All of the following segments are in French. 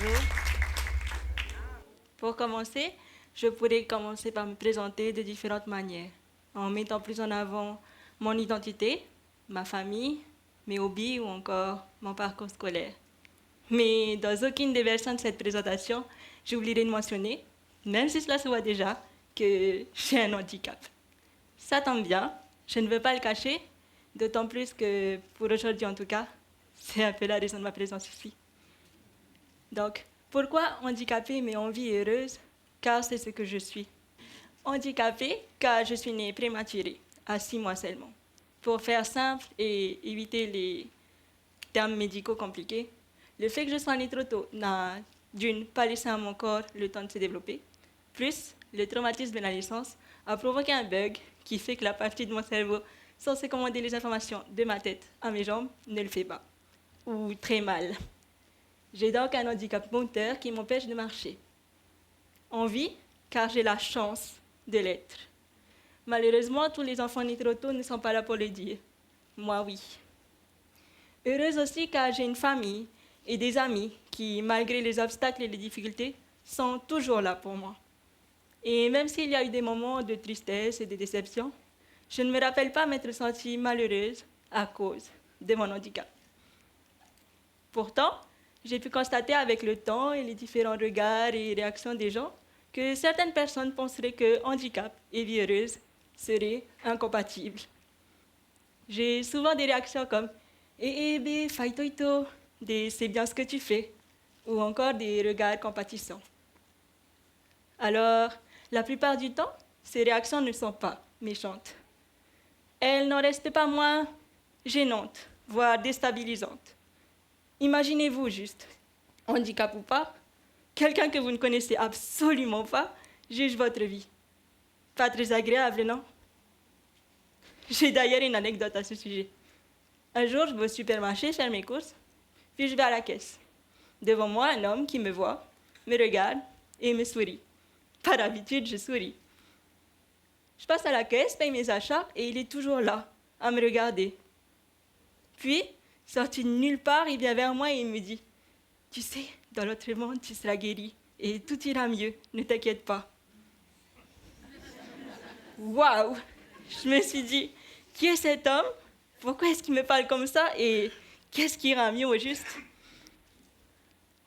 Bonjour. Pour commencer, je pourrais commencer par me présenter de différentes manières, en mettant plus en avant mon identité, ma famille, mes hobbies ou encore mon parcours scolaire. Mais dans aucune des versions de cette présentation, j'oublierai de mentionner, même si cela se voit déjà, que j'ai un handicap. Ça tombe bien, je ne veux pas le cacher, d'autant plus que pour aujourd'hui en tout cas, c'est un peu la raison de ma présence ici. Donc, pourquoi handicapée mais en vie heureuse? Car c'est ce que je suis. Handicapée car je suis née prématurée, à 6 mois seulement. Pour faire simple et éviter les termes médicaux compliqués, le fait que je sois née trop tôt n'a d'une pas laissé à mon corps le temps de se développer, plus le traumatisme de la naissance a provoqué un bug qui fait que la partie de mon cerveau censée commander les informations de ma tête à mes jambes ne le fait pas, ou très mal. J'ai donc un handicap moteur qui m'empêche de marcher. En vie, car j'ai la chance de l'être. Malheureusement, tous les enfants nés trop tôt ne sont pas là pour le dire. Moi, oui. Heureuse aussi car j'ai une famille et des amis qui, malgré les obstacles et les difficultés, sont toujours là pour moi. Et même s'il y a eu des moments de tristesse et de déception, je ne me rappelle pas m'être sentie malheureuse à cause de mon handicap. Pourtant, j'ai pu constater avec le temps et les différents regards et réactions des gens que certaines personnes penseraient que handicap et vie heureuse seraient incompatibles. J'ai souvent des réactions comme Eh, bé, faitoito, des c'est bien ce que tu fais, ou encore des regards compatissants. Alors, la plupart du temps, ces réactions ne sont pas méchantes. Elles n'en restent pas moins gênantes, voire déstabilisantes. Imaginez-vous juste, handicap ou pas, quelqu'un que vous ne connaissez absolument pas juge votre vie. Pas très agréable, non? J'ai d'ailleurs une anecdote à ce sujet. Un jour, je vais au supermarché faire mes courses, puis je vais à la caisse. Devant moi, un homme qui me voit, me regarde et me sourit. Par habitude, je souris. Je passe à la caisse, paye mes achats et il est toujours là, à me regarder. Puis, sorti de nulle part, il vient vers moi et il me dit « Tu sais, dans l'autre monde, tu seras guéri et tout ira mieux, ne t'inquiète pas. » Waouh! Je me suis dit « Qui est cet homme? Pourquoi est-ce qu'il me parle comme ça et qu'est-ce qui ira mieux au juste ?»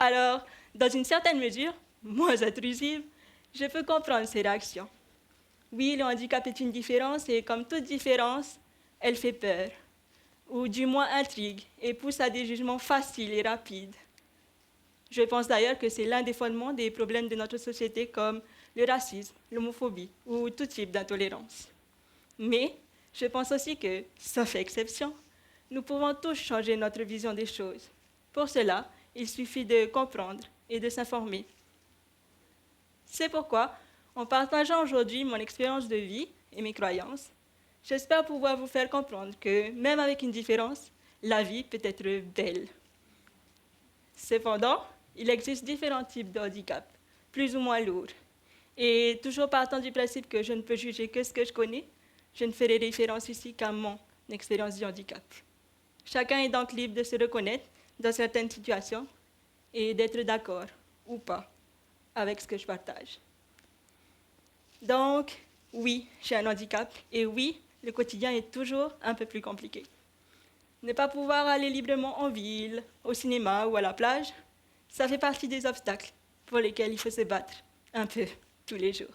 Alors, dans une certaine mesure, moins intrusive, je peux comprendre ses réactions. Oui, le handicap est une différence et comme toute différence, elle fait peur, ou du moins intrigue et pousse à des jugements faciles et rapides. Je pense d'ailleurs que c'est l'un des fondements des problèmes de notre société comme le racisme, l'homophobie ou tout type d'intolérance. Mais je pense aussi que, sauf exception, nous pouvons tous changer notre vision des choses. Pour cela, il suffit de comprendre et de s'informer. C'est pourquoi, en partageant aujourd'hui mon expérience de vie et mes croyances, j'espère pouvoir vous faire comprendre que, même avec une différence, la vie peut être belle. Cependant, il existe différents types de handicap, plus ou moins lourds. Et toujours partant du principe que je ne peux juger que ce que je connais, je ne ferai référence ici qu'à mon expérience du handicap. Chacun est donc libre de se reconnaître dans certaines situations et d'être d'accord ou pas avec ce que je partage. Donc, oui, j'ai un handicap et oui, le quotidien est toujours un peu plus compliqué. Ne pas pouvoir aller librement en ville, au cinéma ou à la plage, ça fait partie des obstacles pour lesquels il faut se battre un peu tous les jours.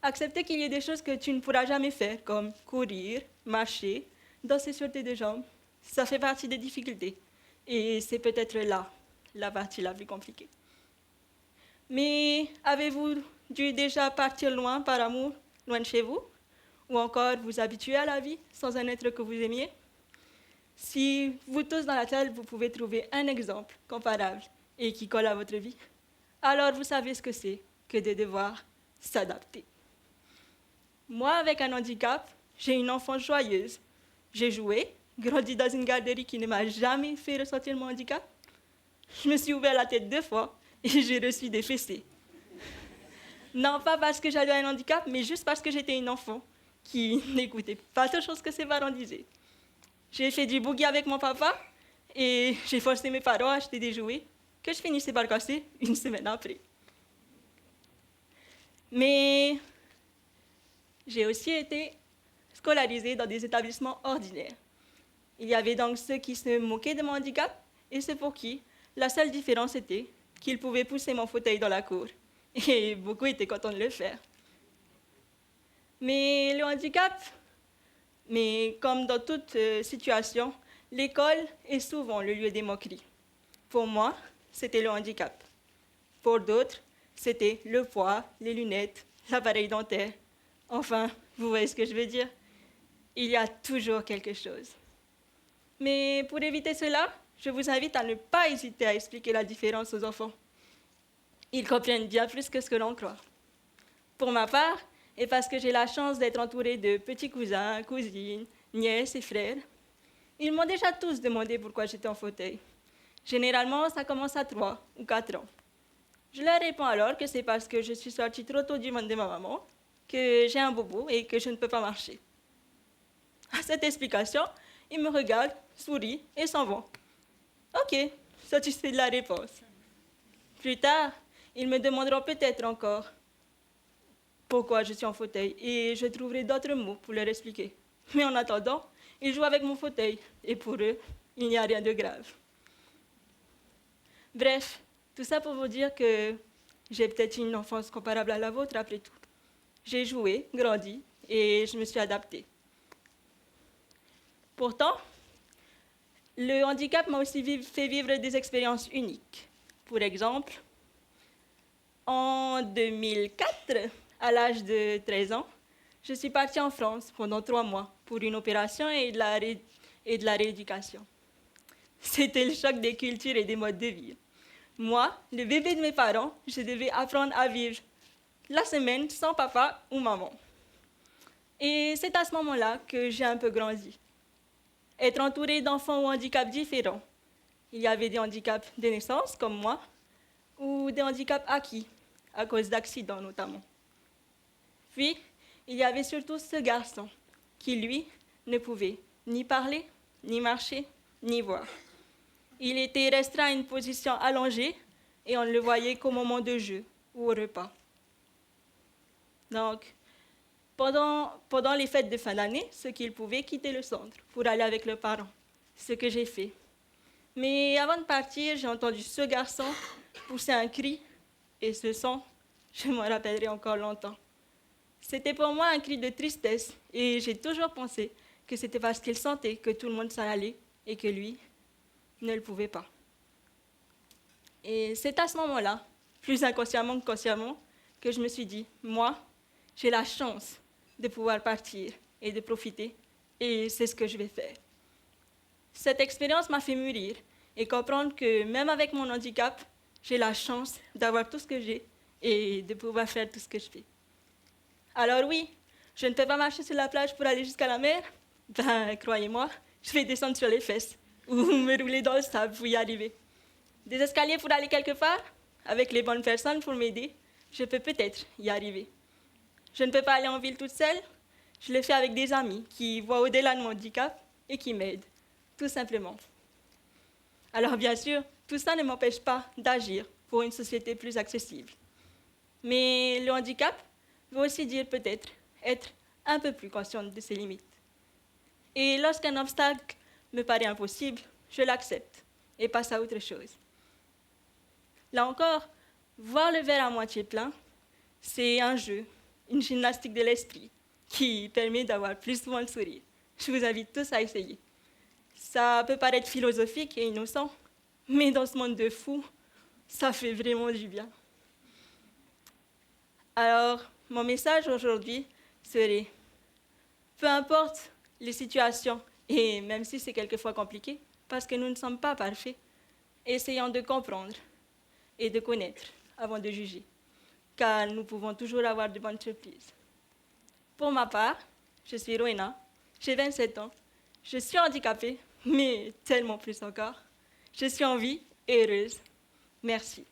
Accepter qu'il y ait des choses que tu ne pourras jamais faire, comme courir, marcher, danser sur tes deux jambes, ça fait partie des difficultés. Et c'est peut-être là la partie la plus compliquée. Mais avez-vous dû déjà partir loin par amour, loin de chez vous? Ou encore vous habituer à la vie sans un être que vous aimiez? Si vous tous dans la salle, vous pouvez trouver un exemple comparable et qui colle à votre vie, alors vous savez ce que c'est que de devoir s'adapter. Moi, avec un handicap, j'ai une enfance joyeuse. J'ai joué, grandi dans une garderie qui ne m'a jamais fait ressentir mon handicap. Je me suis ouvert la tête 2 fois et j'ai reçu des fessées. Non pas parce que j'avais un handicap, mais juste parce que j'étais une enfant qui n'écoutait pas toutes choses que ses parents disaient. J'ai fait du boogie avec mon papa et j'ai forcé mes parents à acheter des jouets que je finissais par casser une semaine après. Mais j'ai aussi été scolarisée dans des établissements ordinaires. Il y avait donc ceux qui se moquaient de mon handicap et ceux pour qui la seule différence était qu'ils pouvaient pousser mon fauteuil dans la cour. Et beaucoup étaient contents de le faire. Mais le handicap, mais comme dans toute situation, l'école est souvent le lieu des moqueries. Pour moi, c'était le handicap. Pour d'autres, c'était le poids, les lunettes, l'appareil dentaire. Enfin, vous voyez ce que je veux dire? Il y a toujours quelque chose. Mais pour éviter cela, je vous invite à ne pas hésiter à expliquer la différence aux enfants. Ils comprennent bien plus que ce que l'on croit. Pour ma part, et parce que j'ai la chance d'être entourée de petits cousins, cousines, nièces et frères, ils m'ont déjà tous demandé pourquoi j'étais en fauteuil. Généralement, ça commence à 3 ou 4 ans. Je leur réponds alors que c'est parce que je suis sortie trop tôt du monde de ma maman, que j'ai un bobo et que je ne peux pas marcher. À cette explication, ils me regardent, sourient et s'en vont. Ok, satisfait de la réponse. Plus tard, ils me demanderont peut-être encore pourquoi je suis en fauteuil et je trouverai d'autres mots pour leur expliquer. Mais en attendant, ils jouent avec mon fauteuil et pour eux, il n'y a rien de grave. Bref, tout ça pour vous dire que j'ai peut-être une enfance comparable à la vôtre après tout. J'ai joué, grandi et je me suis adaptée. Pourtant, le handicap m'a aussi fait vivre des expériences uniques. Pour exemple, en 2004, à l'âge de 13 ans, je suis partie en France pendant 3 mois pour une opération et de la rééducation. C'était le choc des cultures et des modes de vie. Moi, le bébé de mes parents, je devais apprendre à vivre la semaine sans papa ou maman. Et c'est à ce moment-là que j'ai un peu grandi. Être entourée d'enfants ou handicaps différents. Il y avait des handicaps de naissance, comme moi, ou des handicaps acquis, à cause d'accidents notamment. Puis, il y avait surtout ce garçon, qui, lui, ne pouvait ni parler, ni marcher, ni voir. Il était restreint à une position allongée et on ne le voyait qu'au moment de jeu ou au repas. Donc, pendant les fêtes de fin d'année, ceux qui pouvaient quitter le centre pour aller avec leurs parents, ce que j'ai fait. Mais avant de partir, j'ai entendu ce garçon pousser un cri et ce son, je m'en rappellerai encore longtemps. C'était pour moi un cri de tristesse et j'ai toujours pensé que c'était parce qu'il sentait que tout le monde s'en allait et que lui ne le pouvait pas. Et c'est à ce moment-là, plus inconsciemment que consciemment, que je me suis dit, moi, j'ai la chance de pouvoir partir et de profiter, et c'est ce que je vais faire. Cette expérience m'a fait mûrir et comprendre que même avec mon handicap, j'ai la chance d'avoir tout ce que j'ai et de pouvoir faire tout ce que je fais. Alors oui, je ne peux pas marcher sur la plage pour aller jusqu'à la mer. Ben, croyez-moi, je vais descendre sur les fesses ou me rouler dans le sable pour y arriver. Des escaliers pour aller quelque part, avec les bonnes personnes pour m'aider, je peux peut-être y arriver. Je ne peux pas aller en ville toute seule, je le fais avec des amis qui voient au-delà de mon handicap et qui m'aident, tout simplement. Alors bien sûr, tout ça ne m'empêche pas d'agir pour une société plus accessible. Mais le handicap veut aussi dire peut-être être un peu plus consciente de ses limites. Et lorsqu'un obstacle me paraît impossible, je l'accepte et passe à autre chose. Là encore, voir le verre à moitié plein, c'est un jeu, une gymnastique de l'esprit qui permet d'avoir plus souvent le sourire. Je vous invite tous à essayer. Ça peut paraître philosophique et innocent, mais dans ce monde de fous, ça fait vraiment du bien. Alors, mon message aujourd'hui serait, peu importe les situations, et même si c'est quelquefois compliqué, parce que nous ne sommes pas parfaits, essayons de comprendre et de connaître avant de juger, car nous pouvons toujours avoir de bonnes surprises. Pour ma part, je suis Rowena, j'ai 27 ans, je suis handicapée, mais tellement plus encore. Je suis en vie et heureuse. Merci.